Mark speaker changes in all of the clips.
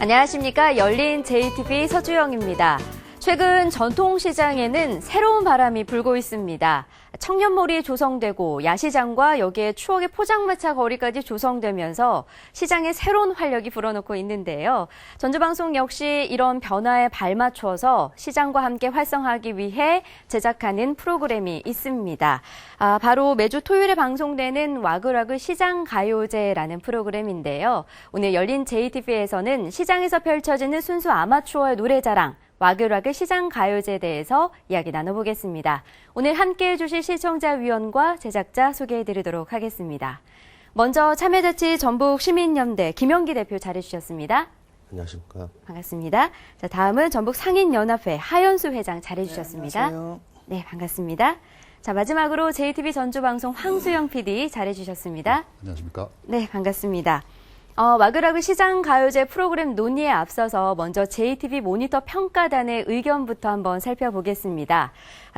Speaker 1: 안녕하십니까. 열린 JTB 서주영입니다. 최근 전통시장에는 새로운 바람이 불고 있습니다. 청년몰이 조성되고 야시장과 여기에 추억의 포장마차 거리까지 조성되면서 시장에 새로운 활력이 불어넣고 있는데요. 전주방송 역시 이런 변화에 발맞춰서 시장과 함께 활성화하기 위해 제작하는 프로그램이 있습니다. 바로 매주 토요일에 방송되는 와글와글 시장가요제라는 프로그램인데요. 오늘 열린 JTB에서는 시장에서 펼쳐지는 순수 아마추어의 노래자랑, 와글와글 시장가요제에 대해서 이야기 나눠보겠습니다. 오늘 함께해 주실 시청자위원과 제작자 소개해드리도록 하겠습니다. 먼저 참여자치 전북시민연대 김영기 대표 자리해주셨습니다.
Speaker 2: 안녕하십니까.
Speaker 1: 반갑습니다. 자, 다음은 전북상인연합회 하연수 회장 자리해주셨습니다.
Speaker 3: 네, 안녕하세요.
Speaker 1: 네, 반갑습니다. 자, 마지막으로 JTB 전주방송 황수영 PD 자리해주셨습니다.
Speaker 2: 안녕하십니까.
Speaker 1: 네, 반갑습니다. 와글와글 시장가요제 프로그램 논의에 앞서서 먼저 JTB 모니터 평가단의 의견부터 한번 살펴보겠습니다.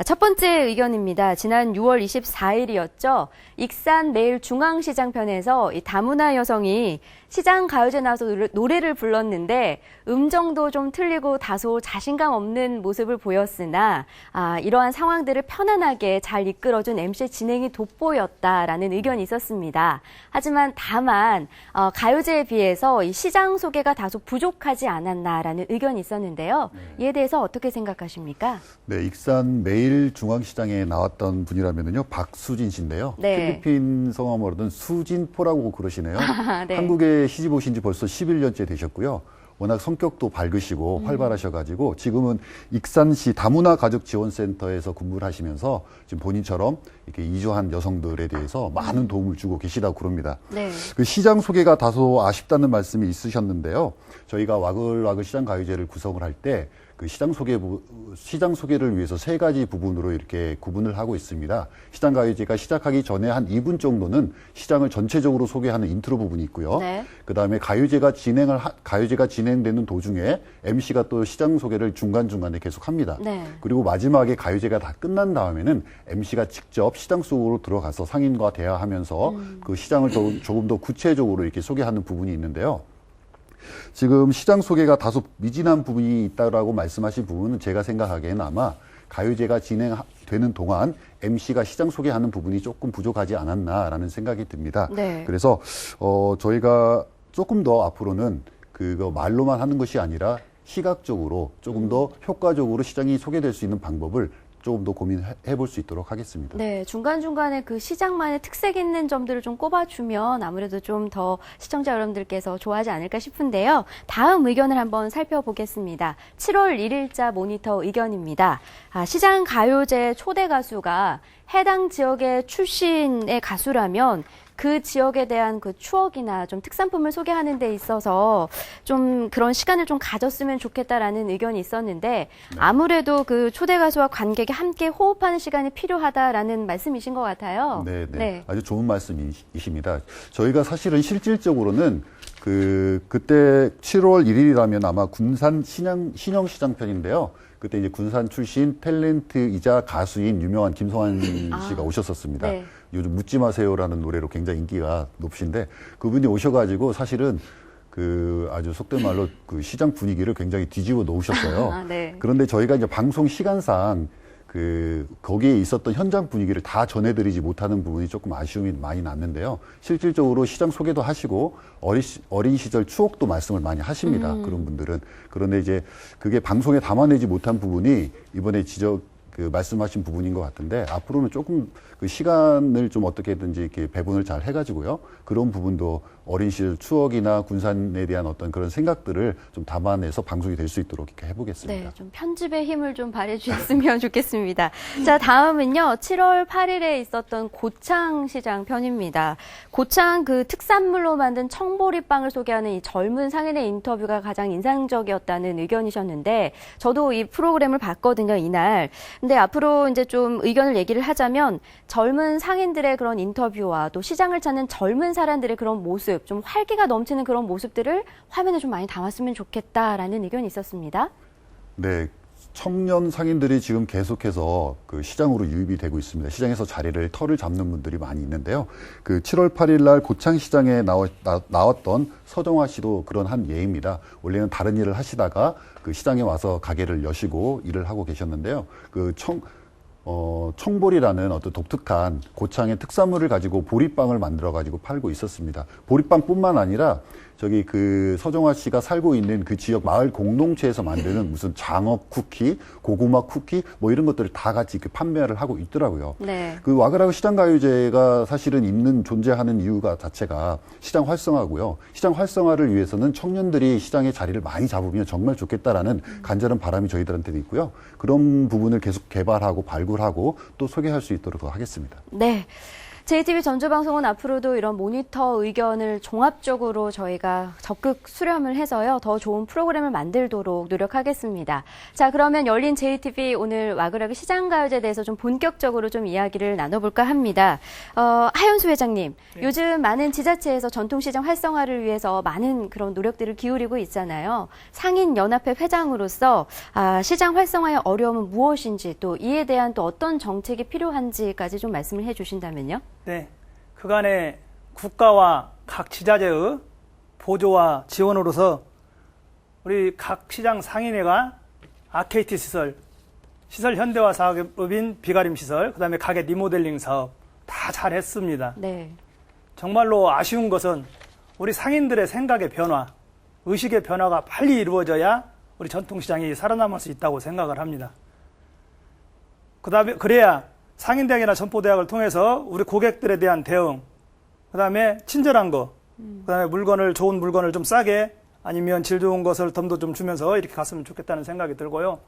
Speaker 1: 첫 번째 의견입니다. 지난 6월 24일이었죠. 익산 매일 중앙시장편에서 이 다문화 여성이 시장가요제 나와서 노래를 불렀는데 음정도 좀 틀리고 다소 자신감 없는 모습을 보였으나 이러한 상황들을 편안하게 잘 이끌어준 MC 진행이 돋보였다라는 의견이 있었습니다. 하지만 다만 가요제에 비해서 이 시장 소개가 다소 부족하지 않았나라는 의견이 있었는데요. 이에 대해서 어떻게 생각하십니까?
Speaker 2: 네, 익산 매일 중앙시장에 나왔던 분이라면요, 박수진 씨인데요.
Speaker 1: 네.
Speaker 2: 필리핀 성함으로는 수진포라고 그러시네요.
Speaker 1: 네.
Speaker 2: 한국에 시집 오신 지 벌써 11년째 되셨고요. 워낙 성격도 밝으시고 활발하셔가지고 지금은 익산시 다문화 가족지원센터에서 근무를 하시면서 지금 본인처럼 이렇게 이주한 여성들에 대해서 많은 도움을 주고 계시다고 그럽니다.
Speaker 1: 네.
Speaker 2: 그 시장 소개가 다소 아쉽다는 말씀이 있으셨는데요. 저희가 와글와글 시장가요제를 구성을 할 때 그 시장 소개를 위해서 세 가지 부분으로 이렇게 구분을 하고 있습니다. 시장가요제가 시작하기 전에 한 2분 정도는 시장을 전체적으로 소개하는 인트로 부분이 있고요.
Speaker 1: 네.
Speaker 2: 그다음에 가요제가 진행되는 도중에 MC가 또 시장 소개를 중간중간에 계속 합니다.
Speaker 1: 네.
Speaker 2: 그리고 마지막에 가요제가 다 끝난 다음에는 MC가 직접 시장 속으로 들어가서 상인과 대화하면서 그 시장을 조금 더 구체적으로 이렇게 소개하는 부분이 있는데요. 지금 시장 소개가 다소 미진한 부분이 있다라고 말씀하신 부분은 제가 생각하기에는 아마 가요제가 진행되는 동안 MC가 시장 소개하는 부분이 조금 부족하지 않았나라는 생각이 듭니다.
Speaker 1: 네.
Speaker 2: 그래서 저희가 조금 더 앞으로는 그거 말로만 하는 것이 아니라 시각적으로 조금 더 효과적으로 시장이 소개될 수 있는 방법을 조금 더 고민해 볼 수 있도록 하겠습니다.
Speaker 1: 네, 중간중간에 그 시장만의 특색 있는 점들을 좀 꼽아주면 아무래도 좀 더 시청자 여러분들께서 좋아하지 않을까 싶은데요. 다음 의견을 한번 살펴보겠습니다. 7월 1일자 모니터 의견입니다. 시장 가요제 초대 가수가 해당 지역의 출신의 가수라면 그 지역에 대한 그 추억이나 좀 특산품을 소개하는 데 있어서 좀 그런 시간을 좀 가졌으면 좋겠다라는 의견이 있었는데 아무래도 그 초대 가수와 관객이 함께 호흡하는 시간이 필요하다라는 말씀이신 것 같아요.
Speaker 2: 네. 아주 좋은 말씀이십니다. 저희가 사실은 실질적으로는 그때 7월 1일이라면 아마 군산 신영시장 편인데요. 그때 이제 군산 출신 탤런트이자 가수인 유명한 김성환 씨가 오셨었습니다.
Speaker 1: 네.
Speaker 2: 요즘 묻지 마세요라는 노래로 굉장히 인기가 높으신데 그분이 오셔가지고 사실은 아주 속된 말로 그 시장 분위기를 굉장히 뒤집어 놓으셨어요.
Speaker 1: 네.
Speaker 2: 그런데 저희가 이제 방송 시간상 거기에 있었던 현장 분위기를 다 전해드리지 못하는 부분이 조금 아쉬움이 많이 남는데요. 실질적으로 시장 소개도 하시고 어린 시절 추억도 말씀을 많이 하십니다. 그런 분들은. 그런데 이제 그게 방송에 담아내지 못한 부분이 이번에 말씀하신 부분인 것 같은데 앞으로는 조금 그 시간을 좀 어떻게든지 이렇게 배분을 잘 해가지고요. 그런 부분도 어린 시절 추억이나 군산에 대한 어떤 그런 생각들을 좀 담아내서 방송이 될 수 있도록 이렇게 해보겠습니다.
Speaker 1: 네, 좀 편집의 힘을 좀 발휘해주셨으면 좋겠습니다. 자, 다음은요. 7월 8일에 있었던 고창시장 편입니다. 고창 그 특산물로 만든 청보리빵을 소개하는 이 젊은 상인의 인터뷰가 가장 인상적이었다는 의견이셨는데 저도 이 프로그램을 봤거든요, 이날. 근데 앞으로 이제 좀 의견을 얘기를 하자면 젊은 상인들의 그런 인터뷰와 또 시장을 찾는 젊은 사람들의 그런 모습, 좀 활기가 넘치는 그런 모습들을 화면에 좀 많이 담았으면 좋겠다라는 의견이 있었습니다.
Speaker 2: 네. 청년 상인들이 지금 계속해서 그 시장으로 유입이 되고 있습니다. 시장에서 털을 잡는 분들이 많이 있는데요. 그 7월 8일 날 고창시장에 나왔던 서정화 씨도 그런 한 예입니다. 원래는 다른 일을 하시다가 그 시장에 와서 가게를 여시고 일을 하고 계셨는데요. 청볼이라는 어떤 독특한 고창의 특산물을 가지고 보리빵을 만들어 가지고 팔고 있었습니다. 보리빵뿐만 아니라 저기 그 서정화 씨가 살고 있는 그 지역 마을 공동체에서 만드는 무슨 장어 쿠키, 고구마 쿠키 뭐 이런 것들을 다 같이 그 판매를 하고 있더라고요.
Speaker 1: 네.
Speaker 2: 그 와그라그 시장가요제가 사실은 존재하는 이유가 자체가 시장 활성화고요. 시장 활성화를 위해서는 청년들이 시장의 자리를 많이 잡으면 정말 좋겠다라는 간절한 바람이 저희들한테도 있고요. 그런 부분을 계속 개발하고 발굴하고 또 소개할 수 있도록 하겠습니다.
Speaker 1: 네. JTB 전주방송은 앞으로도 이런 모니터 의견을 종합적으로 저희가 적극 수렴을 해서요. 더 좋은 프로그램을 만들도록 노력하겠습니다. 자, 그러면 열린 JTB 오늘 와그라그 시장가요제에 대해서 좀 본격적으로 좀 이야기를 나눠볼까 합니다. 하윤수 회장님,
Speaker 3: 네.
Speaker 1: 요즘 많은 지자체에서 전통시장 활성화를 위해서 많은 그런 노력들을 기울이고 있잖아요. 상인연합회 회장으로서 시장 활성화의 어려움은 무엇인지 또 이에 대한 또 어떤 정책이 필요한지까지 좀 말씀을 해주신다면요.
Speaker 3: 네, 그간의 국가와 각 지자체의 보조와 지원으로서 우리 각 시장 상인회가 아케이티 시설 현대화 사업인 비가림 시설, 그다음에 가게 리모델링 사업 다 잘했습니다.
Speaker 1: 네.
Speaker 3: 정말로 아쉬운 것은 우리 상인들의 생각의 변화, 의식의 변화가 빨리 이루어져야 우리 전통시장이 살아남을 수 있다고 생각을 합니다. 그다음에 그래야 상인대학이나 전포대학을 통해서 우리 고객들에 대한 대응, 그 다음에 친절한 거, 그 다음에 좋은 물건을 좀 싸게 아니면 질 좋은 것을 덤도 좀 주면서 이렇게 갔으면 좋겠다는 생각이 들고요.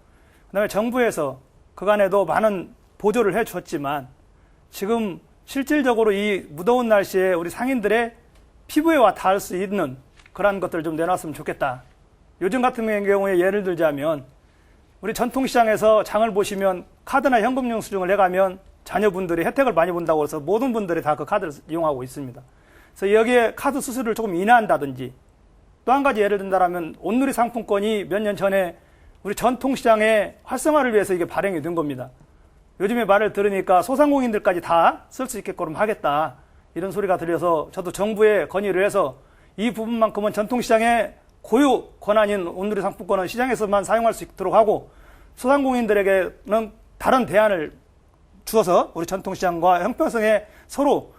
Speaker 3: 그 다음에 정부에서 그간에도 많은 보조를 해 줬지만 지금 실질적으로 이 무더운 날씨에 우리 상인들의 피부에 와 닿을 수 있는 그런 것들을 좀 내놨으면 좋겠다. 요즘 같은 경우에 예를 들자면 우리 전통시장에서 장을 보시면 카드나 현금 영수증을 내가면 자녀분들이 혜택을 많이 본다고 해서 모든 분들이 다 그 카드를 이용하고 있습니다. 그래서 여기에 카드 수수료를 조금 인하한다든지 또 한 가지 예를 든다면 온누리 상품권이 몇 년 전에 우리 전통시장의 활성화를 위해서 이게 발행이 된 겁니다. 요즘에 말을 들으니까 소상공인들까지 다 쓸 수 있게끔 하겠다 이런 소리가 들려서 저도 정부에 건의를 해서 이 부분만큼은 전통시장의 고유 권한인 온누리 상품권은 시장에서만 사용할 수 있도록 하고 소상공인들에게는 다른 대안을 주어서 우리 전통시장과 형평성에 서로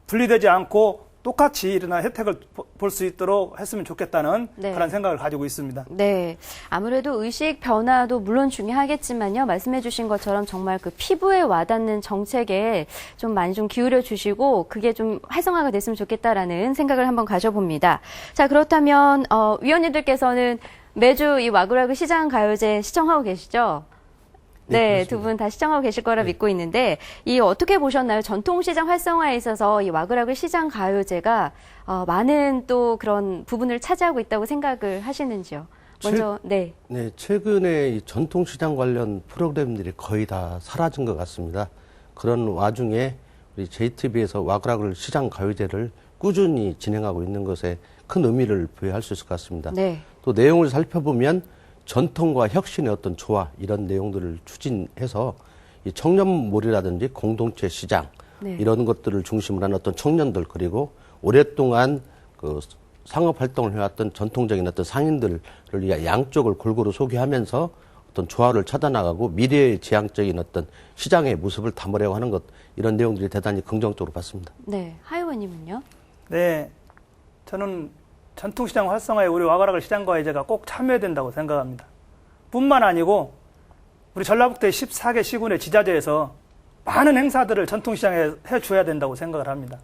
Speaker 3: 분리되지 않고 똑같이 이런 혜택을 볼 수 있도록 했으면 좋겠다는
Speaker 1: 네.
Speaker 3: 그런 생각을 가지고 있습니다.
Speaker 1: 네. 아무래도 의식 변화도 물론 중요하겠지만요. 말씀해 주신 것처럼 정말 그 피부에 와닿는 정책에 좀 많이 좀 기울여 주시고 그게 좀 활성화가 됐으면 좋겠다라는 생각을 한번 가져봅니다. 자, 그렇다면 위원님들께서는 매주 이 와그라그 시장 가요제 시청하고 계시죠? 네, 두 분 다 시청하고 계실 거라 믿고 있는데, 이 어떻게 보셨나요? 전통시장 활성화에 있어서 이 와그라그 시장 가요제가 많은 또 그런 부분을 차지하고 있다고 생각을 하시는지요? 먼저, 네,
Speaker 4: 최근에 이 전통시장 관련 프로그램들이 거의 다 사라진 것 같습니다. 그런 와중에 우리 JTB에서 와그라그 시장 가요제를 꾸준히 진행하고 있는 것에 큰 의미를 부여할 수 있을 것 같습니다.
Speaker 1: 네.
Speaker 4: 또 내용을 살펴보면 전통과 혁신의 어떤 조화 이런 내용들을 추진해서 이 청년몰이라든지 공동체 시장
Speaker 1: 네.
Speaker 4: 이런 것들을 중심으로 한 어떤 청년들 그리고 오랫동안 그 상업 활동을 해왔던 전통적인 어떤 상인들을 위한 양쪽을 골고루 소개하면서 어떤 조화를 찾아나가고 미래의 지향적인 어떤 시장의 모습을 담으려고 하는 것 이런 내용들이 대단히 긍정적으로 봤습니다.
Speaker 1: 네. 하 의원님은요?
Speaker 3: 네, 저는 전통시장 활성화에 우리 와그라그 시장가요제가 꼭 참여해야 된다고 생각합니다. 뿐만 아니고 우리 전라북도의 14개 시군의 지자체에서 많은 행사들을 전통시장에 해줘야 된다고 생각을 합니다.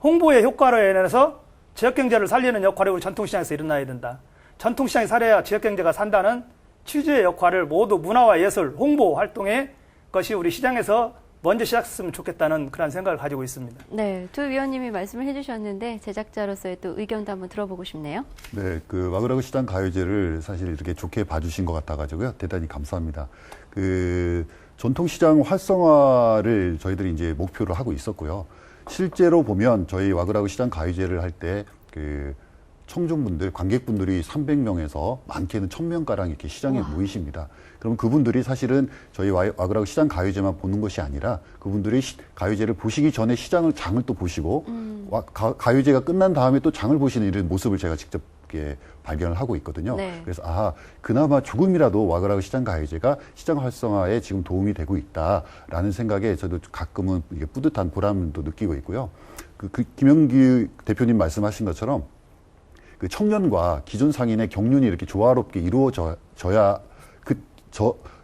Speaker 3: 홍보의 효과로 인해서 지역경제를 살리는 역할이 우리 전통시장에서 일어나야 된다. 전통시장이 살아야 지역경제가 산다는 취지의 역할을 모두 문화와 예술, 홍보 활동의 것이 우리 시장에서 먼저 시작했으면 좋겠다는 그런 생각을 가지고 있습니다.
Speaker 1: 네, 두 위원님이 말씀을 해주셨는데 제작자로서의 또 의견도 한번 들어보고 싶네요.
Speaker 2: 네, 그 와그라그 시장 가요제를 사실 이렇게 좋게 봐주신 것 같아가지고요. 대단히 감사합니다. 그 전통시장 활성화를 저희들이 이제 목표로 하고 있었고요. 실제로 보면 저희 와그라그 시장 가요제를 할 때 그 청중분들, 관객분들이 300명에서 많게는 1000명가량 이렇게 시장에 모이십니다. 그럼 그분들이 사실은 저희 와그라그 시장 가요제만 보는 것이 아니라 그분들이 가요제를 보시기 전에 장을 또 보시고 가요제가 끝난 다음에 또 장을 보시는 이런 모습을 제가 직접 발견을 하고 있거든요.
Speaker 1: 네.
Speaker 2: 그래서 그나마 조금이라도 와그라그 시장 가요제가 시장 활성화에 지금 도움이 되고 있다라는 생각에 저도 가끔은 이게 뿌듯한 보람도 느끼고 있고요. 김영규 대표님 말씀하신 것처럼 그 청년과 기존 상인의 경륜이 이렇게 조화롭게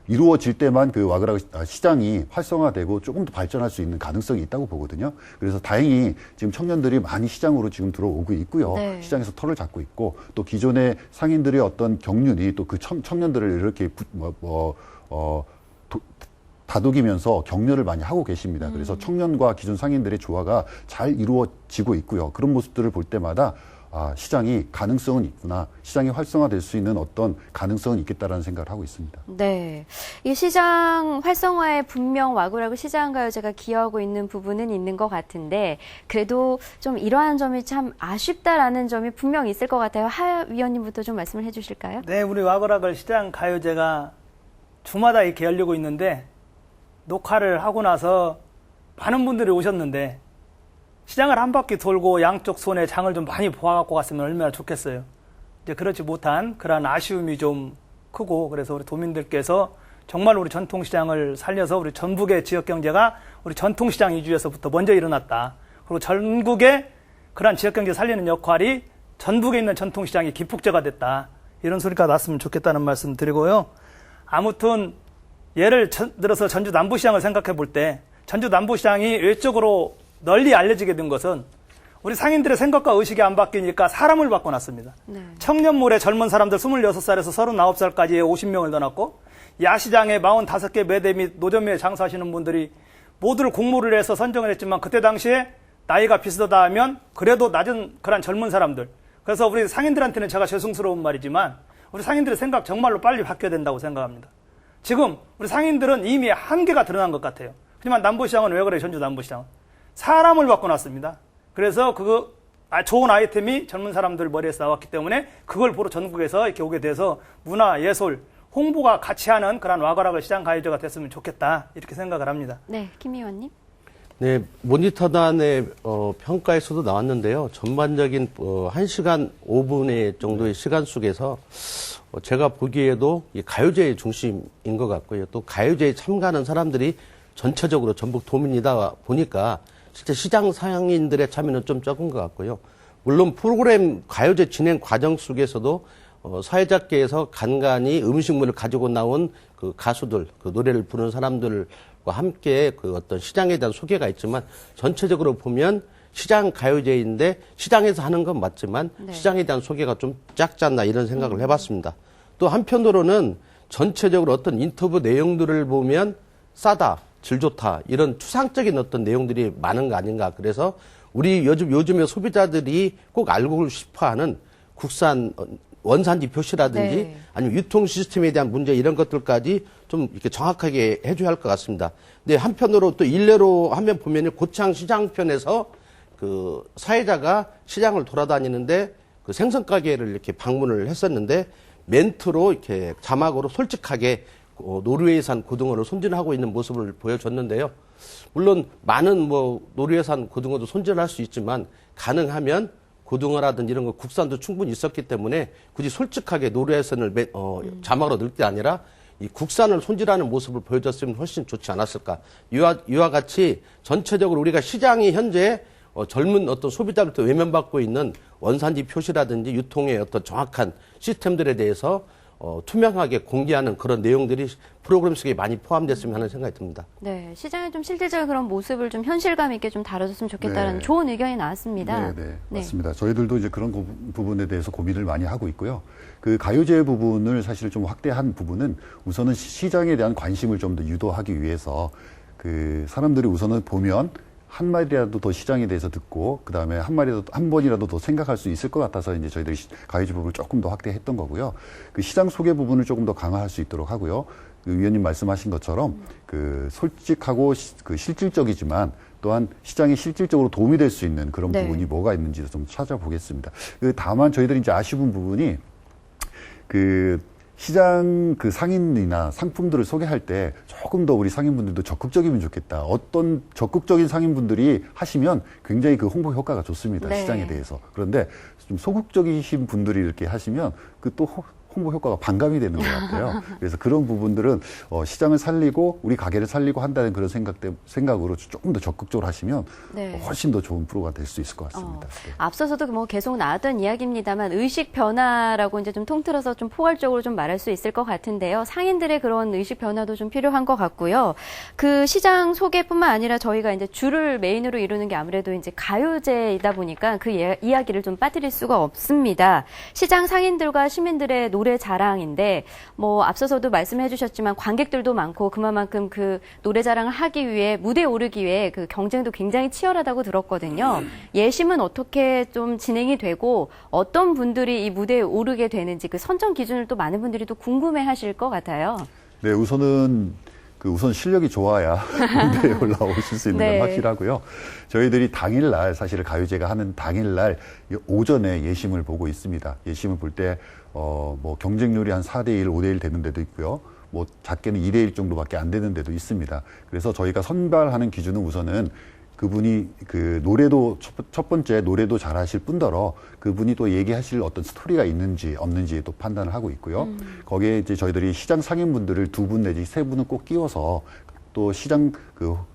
Speaker 2: 이루어질 때만 그 와그라그 시장이 활성화되고 조금 더 발전할 수 있는 가능성이 있다고 보거든요. 그래서 다행히 지금 청년들이 많이 시장으로 지금 들어오고 있고요.
Speaker 1: 네.
Speaker 2: 시장에서 털을 잡고 있고 또 기존의 상인들의 어떤 경륜이 또 그 청년들을 이렇게 다독이면서 격려를 많이 하고 계십니다. 그래서 청년과 기존 상인들의 조화가 잘 이루어지고 있고요. 그런 모습들을 볼 때마다 시장이 가능성은 있구나. 시장이 활성화될 수 있는 어떤 가능성은 있겠다라는 생각을 하고 있습니다.
Speaker 1: 네. 이 시장 활성화에 분명 와그라그 시장가요제가 기여하고 있는 부분은 있는 것 같은데 그래도 좀 이러한 점이 참 아쉽다라는 점이 분명 있을 것 같아요. 하 위원님부터 좀 말씀을 해 주실까요?
Speaker 3: 네, 우리 와그라그 시장가요제가 주마다 이렇게 열리고 있는데 녹화를 하고 나서 많은 분들이 오셨는데 시장을 한 바퀴 돌고 양쪽 손에 장을 좀 많이 보아갖고 갔으면 얼마나 좋겠어요. 이제 그렇지 못한 그런 아쉬움이 좀 크고 그래서 우리 도민들께서 정말 우리 전통시장을 살려서 우리 전북의 지역경제가 우리 전통시장 이주에서부터 먼저 일어났다. 그리고 전국의 그런 지역경제 살리는 역할이 전북에 있는 전통시장이 기폭제가 됐다. 이런 소리가 났으면 좋겠다는 말씀 드리고요. 아무튼 예를 들어서 전주 남부시장을 생각해 볼 때 전주 남부시장이 외적으로 널리 알려지게 된 것은 우리 상인들의 생각과 의식이 안 바뀌니까 사람을 바꿔놨습니다.
Speaker 1: 네.
Speaker 3: 청년몰에 젊은 사람들 26살에서 39살까지 50명을 넣어놨고 야시장에 45개 매대 및 노점에 장사하시는 분들이 모두를 공모를 해서 선정을 했지만 그때 당시에 나이가 비슷하다 하면 그래도 낮은 그런 젊은 사람들. 그래서 우리 상인들한테는 제가 죄송스러운 말이지만 우리 상인들의 생각 정말로 빨리 바뀌어야 된다고 생각합니다. 지금 우리 상인들은 이미 한계가 드러난 것 같아요. 하지만 남부시장은 왜 그래요? 전주 남부시장은. 사람을 바꿔놨습니다. 그래서 좋은 아이템이 젊은 사람들 머리에서 나왔기 때문에 그걸 보러 전국에서 이렇게 오게 돼서 문화, 예술, 홍보가 같이 하는 그런 와그라그 시장 가요제가 됐으면 좋겠다. 이렇게 생각을 합니다.
Speaker 1: 네, 김 의원님.
Speaker 4: 네, 모니터단의 평가에서도 나왔는데요. 전반적인 1시간 5분의 정도의 시간 속에서 제가 보기에도 이 가요제의 중심인 것 같고요. 또 가요제에 참가하는 사람들이 전체적으로 전북 도민이다 보니까 실제 시장 상인들의 참여는 좀 적은 것 같고요. 물론 프로그램 가요제 진행 과정 속에서도 사회자께서 간간히 음식물을 가지고 나온 그 가수들, 그 노래를 부르는 사람들과 함께 그 어떤 시장에 대한 소개가 있지만 전체적으로 보면 시장 가요제인데 시장에서 하는 건 맞지만
Speaker 1: 네.
Speaker 4: 시장에 대한 소개가 좀 작지 않나 이런 생각을 해봤습니다. 또 한편으로는 전체적으로 어떤 인터뷰 내용들을 보면 싸다, 질 좋다 이런 추상적인 어떤 내용들이 많은 거 아닌가. 그래서 우리 요즘에 소비자들이 꼭 알고 싶어하는 국산 원산지 표시라든지
Speaker 1: 네.
Speaker 4: 아니면 유통 시스템에 대한 문제 이런 것들까지 좀 이렇게 정확하게 해줘야 할 것 같습니다. 근데 한편으로 또 일례로 하면 보면 고창 시장편에서 그 사회자가 시장을 돌아다니는데 그 생선 가게를 이렇게 방문을 했었는데 멘트로 이렇게 자막으로 솔직하게 노르웨이산 고등어를 손질하고 있는 모습을 보여줬는데요. 물론 많은 노르웨이산 고등어도 손질할 수 있지만 가능하면 고등어라든지 이런 거 국산도 충분히 있었기 때문에 굳이 솔직하게 노르웨이산을 자막으로 넣을 게 아니라 이 국산을 손질하는 모습을 보여줬으면 훨씬 좋지 않았을까. 이와 같이 전체적으로 우리가 시장이 현재 젊은 어떤 소비자로부터 외면받고 있는 원산지 표시라든지 유통의 어떤 정확한 시스템들에 대해서 투명하게 공개하는 그런 내용들이 프로그램 속에 많이 포함됐으면 하는 생각이 듭니다.
Speaker 1: 네, 시장의 좀 실질적인 그런 모습을 좀 현실감 있게 좀 다뤄줬으면 좋겠다는
Speaker 2: 네.
Speaker 1: 좋은 의견이 나왔습니다.
Speaker 2: 네, 맞습니다. 저희들도 이제 그런 부분에 대해서 고민을 많이 하고 있고요. 그 가요제 부분을 사실 좀 확대한 부분은 우선은 시장에 대한 관심을 좀 더 유도하기 위해서 그 사람들이 우선은 보면 한 마디라도 더 시장에 대해서 듣고 그다음에 한 번이라도 더 생각할 수 있을 것 같아서 이제 저희들이 가요제 부분을 조금 더 확대했던 거고요. 그 시장 소개 부분을 조금 더 강화할 수 있도록 하고요. 그 위원님 말씀하신 것처럼 그 솔직하고 그 실질적이지만 또한 시장에 실질적으로 도움이 될 수 있는 그런
Speaker 1: 네.
Speaker 2: 부분이 뭐가 있는지도 좀 찾아보겠습니다. 다만 저희들이 이제 아쉬운 부분이 시장 상인이나 상품들을 소개할 때 조금 더 우리 상인분들도 적극적이면 좋겠다. 어떤 적극적인 상인분들이 하시면 굉장히 홍보 효과가 좋습니다.
Speaker 1: 네.
Speaker 2: 시장에 대해서. 그런데 좀 소극적이신 분들이 이렇게 하시면 또 홍보 효과가 반감이 되는 것 같아요. 그래서 그런 부분들은 시장을 살리고 우리 가게를 살리고 한다는 그런 생각으로 조금 더 적극적으로 하시면
Speaker 1: 네.
Speaker 2: 훨씬 더 좋은 프로가 될 수 있을 것 같습니다. 네.
Speaker 1: 앞서서도 뭐 계속 나왔던 이야기입니다만 의식 변화라고 이제 좀 통틀어서 좀 포괄적으로 좀 말할 수 있을 것 같은데요. 상인들의 그런 의식 변화도 좀 필요한 것 같고요. 그 시장 소개뿐만 아니라 저희가 이제 주를 메인으로 이루는 게 아무래도 이제 가요제이다 보니까 그 이야기를 좀 빠뜨릴 수가 없습니다. 시장 상인들과 시민들의 노래 자랑인데 뭐 앞서서도 말씀해 주셨지만 관객들도 많고 그만큼 그 노래 자랑을 하기 위해 무대에 오르기 위해 그 경쟁도 굉장히 치열하다고 들었거든요. 예심은 어떻게 좀 진행이 되고 어떤 분들이 이 무대에 오르게 되는지 그 선정 기준을 또 많은 분들이 또 궁금해 하실 것 같아요.
Speaker 2: 네, 우선 실력이 좋아야 무대에 올라오실 수 있는
Speaker 1: 네.
Speaker 2: 건 확실하고요. 저희들이 당일날, 사실 가요제가 하는 당일날 오전에 예심을 보고 있습니다. 예심을 볼 때, 경쟁률이 한 4대1, 5대1 되는 데도 있고요. 뭐, 작게는 2대1 정도밖에 안 되는 데도 있습니다. 그래서 저희가 선발하는 기준은 우선은 그분이 노래도 첫 번째 노래도 잘하실 뿐더러 그분이 또 얘기하실 어떤 스토리가 있는지 없는지 또 판단을 하고 있고요. 거기에 이제 저희들이 시장 상인분들을 2분 내지 3분은 꼭 끼워서 또 시장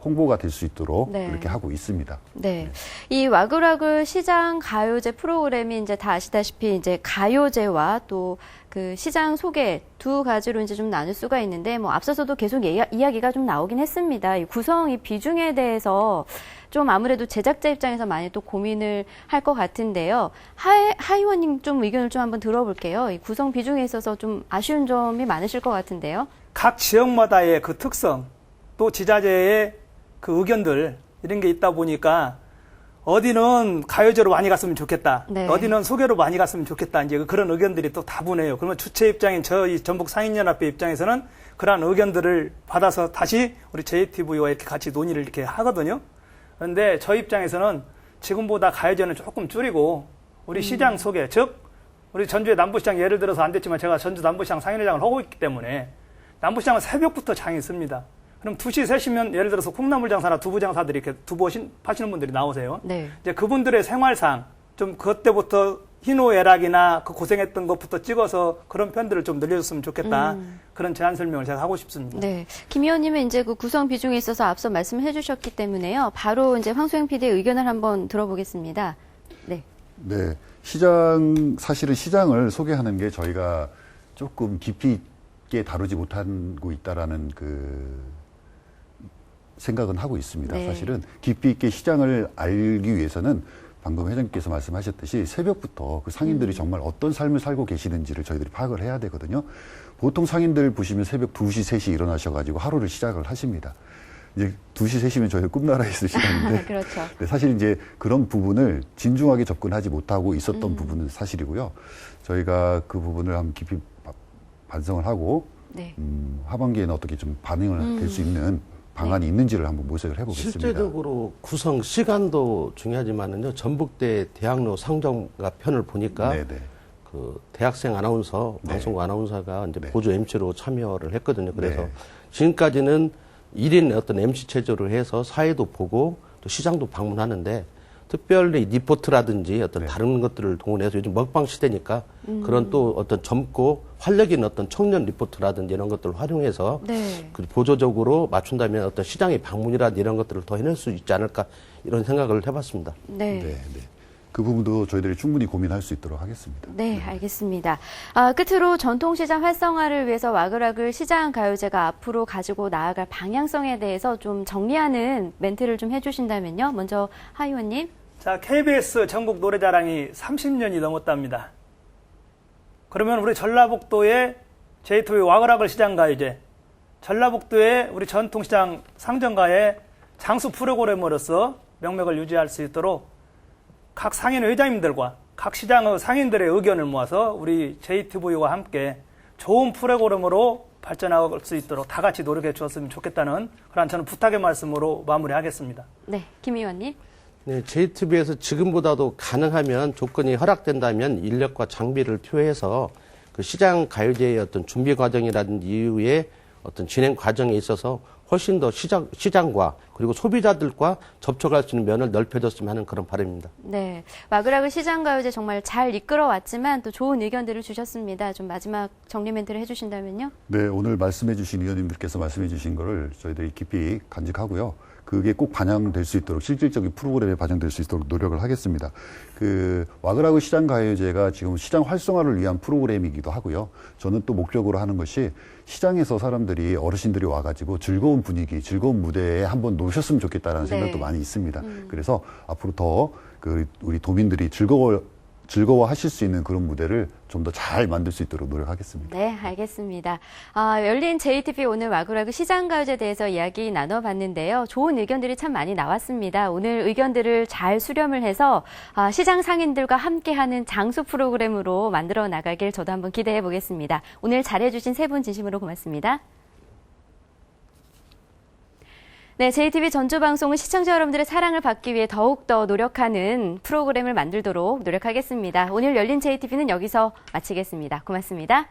Speaker 2: 홍보가 될 수 있도록
Speaker 1: 네.
Speaker 2: 그렇게 하고 있습니다.
Speaker 1: 네. 이 와글와글 시장 가요제 프로그램이 이제 다 아시다시피 이제 가요제와 또 그 시장 소개 두 가지로 이제 좀 나눌 수가 있는데 뭐 앞서서도 계속 이야기가 좀 나오긴 했습니다. 이 구성 이 비중에 대해서 좀 아무래도 제작자 입장에서 많이 또 고민을 할 것 같은데요. 하의원님 좀 의견을 좀 한번 들어볼게요. 이 구성 비중에 있어서 좀 아쉬운 점이 많으실 것 같은데요.
Speaker 3: 각 지역마다의 그 특성, 또 지자체의 그 의견들 이런 게 있다 보니까 어디는 가요제로 많이 갔으면 좋겠다.
Speaker 1: 네.
Speaker 3: 어디는 소개로 많이 갔으면 좋겠다. 이제 그런 의견들이 또 다분해요. 그러면 주체 입장인 저희 전북 상인연합회 입장에서는 그러한 의견들을 받아서 다시 우리 JTV와 이렇게 같이 논의를 이렇게 하거든요. 그런데 저희 입장에서는 지금보다 가요제는 조금 줄이고 우리 시장 소개, 즉 우리 전주의 남부시장 예를 들어서 안 됐지만 제가 전주 남부시장 상인회장을 하고 있기 때문에 남부시장은 새벽부터 장이 있습니다. 그럼 2시, 3시면 예를 들어서 콩나물 장사나 두부 장사들이 이렇게 두부 파시는 분들이 나오세요.
Speaker 1: 네.
Speaker 3: 이제 그분들의 생활상 좀 그때부터 희노애락이나 그 고생했던 것부터 찍어서 그런 편들을 좀 늘려줬으면 좋겠다. 그런 제안 설명을 제가 하고 싶습니다.
Speaker 1: 네. 김 의원님은 이제 그 구성 비중에 있어서 앞서 말씀해 주셨기 때문에요. 바로 이제 황소영 PD의 의견을 한번 들어보겠습니다. 네.
Speaker 2: 네. 사실은 시장을 소개하는 게 저희가 조금 깊이 있게 다루지 못하고 있다라는 생각은 하고 있습니다.
Speaker 1: 네.
Speaker 2: 사실은 깊이 있게 시장을 알기 위해서는 방금 회장님께서 말씀하셨듯이 새벽부터 그 상인들이 정말 어떤 삶을 살고 계시는지를 저희들이 파악을 해야 되거든요. 보통 상인들 보시면 새벽 2시, 3시 일어나셔가지고 하루를 시작을 하십니다. 이제 2시, 3시면 저희가 꿈나라에 있을 시간인데.
Speaker 1: 그렇죠.
Speaker 2: 네, 사실 이제 그런 부분을 진중하게 접근하지 못하고 있었던 부분은 사실이고요. 저희가 그 부분을 한번 깊이 반성을 하고,
Speaker 1: 네.
Speaker 2: 하반기에는 어떻게 좀 반응을 될 수 있는 방안이 있는지를 한번 모색을 해보겠습니다.
Speaker 4: 실제적으로 구성 시간도 중요하지만은요, 전북대 대학로 상정가 편을 보니까
Speaker 2: 네네.
Speaker 4: 그 대학생 아나운서,
Speaker 2: 네.
Speaker 4: 방송국 아나운서가 이제
Speaker 2: 네.
Speaker 4: 보조 MC로 참여를 했거든요. 그래서
Speaker 2: 네.
Speaker 4: 지금까지는 1인 어떤 MC 체제로 해서 사회도 보고 또 시장도 방문하는데 특별히 리포트라든지 어떤
Speaker 2: 네.
Speaker 4: 다른 것들을 동원해서 요즘 먹방 시대니까 그런 또 어떤 젊고 활력 있는 어떤 청년 리포트라든지 이런 것들을 활용해서
Speaker 1: 네.
Speaker 4: 그 보조적으로 맞춘다면 어떤 시장의 방문이라든지 이런 것들을 더 해낼 수 있지 않을까 이런 생각을 해봤습니다.
Speaker 1: 네.
Speaker 2: 네, 네. 그 부분도 저희들이 충분히 고민할 수 있도록 하겠습니다.
Speaker 1: 네, 알겠습니다. 끝으로 전통시장 활성화를 위해서 와글와글 시장 가요제가 앞으로 가지고 나아갈 방향성에 대해서 좀 정리하는 멘트를 좀 해주신다면요. 먼저 하 의원님.
Speaker 3: 자, KBS 전국 노래자랑이 30년이 넘었답니다. 그러면 우리 전라북도의 JTV 와글와글 시장 가요제, 전라북도의 우리 전통시장 상정가의 장수 프로그램으로서 명맥을 유지할 수 있도록 각 상인 회장님들과 각 시장의 상인들의 의견을 모아서 우리 JTV와 함께 좋은 프로그램으로 발전할 수 있도록 다 같이 노력해 주었으면 좋겠다는 그런 저는 부탁의 말씀으로 마무리하겠습니다.
Speaker 1: 네, 김 의원님.
Speaker 4: 네, JTB에서 지금보다도 가능하면 조건이 허락된다면 인력과 장비를 투여해서 그 시장 가요제의 어떤 준비 과정이라든지 이후에 어떤 진행 과정에 있어서 훨씬 더 시장과 그리고 소비자들과 접촉할 수 있는 면을 넓혀줬으면 하는 그런 바람입니다.
Speaker 1: 네, 와그라그 시장가요제 정말 잘 이끌어왔지만 또 좋은 의견들을 주셨습니다. 좀 마지막 정리 멘트를 해주신다면요.
Speaker 2: 네, 오늘 말씀해 주신 의원님들께서 말씀해 주신 거를 저희들이 깊이 간직하고요. 그게 꼭 반영될 수 있도록 실질적인 프로그램에 반영될 수 있도록 노력을 하겠습니다. 그 와그라그 시장가요제가 지금 시장 활성화를 위한 프로그램이기도 하고요. 저는 또 목적으로 하는 것이 시장에서 사람들이 어르신들이 와가지고 즐거운 분위기, 즐거운 무대에 한번 놓으셨으면 좋겠다라는 생각도 많이 있습니다. 그래서 앞으로 더 우리 도민들이 즐거워하실 수 있는 그런 무대를 좀 더 잘 만들 수 있도록 노력하겠습니다.
Speaker 1: 네, 알겠습니다. 열린 JTB 오늘 와그라그 시장가요제에 대해서 이야기 나눠봤는데요. 좋은 의견들이 참 많이 나왔습니다. 오늘 의견들을 잘 수렴을 해서 시장 상인들과 함께하는 장수 프로그램으로 만들어 나가길 저도 한번 기대해 보겠습니다. 오늘 잘해주신 세 분 진심으로 고맙습니다. 네, JTB 전주방송은 시청자 여러분들의 사랑을 받기 위해 더욱더 노력하는 프로그램을 만들도록 노력하겠습니다. 오늘 열린 JTB는 여기서 마치겠습니다. 고맙습니다.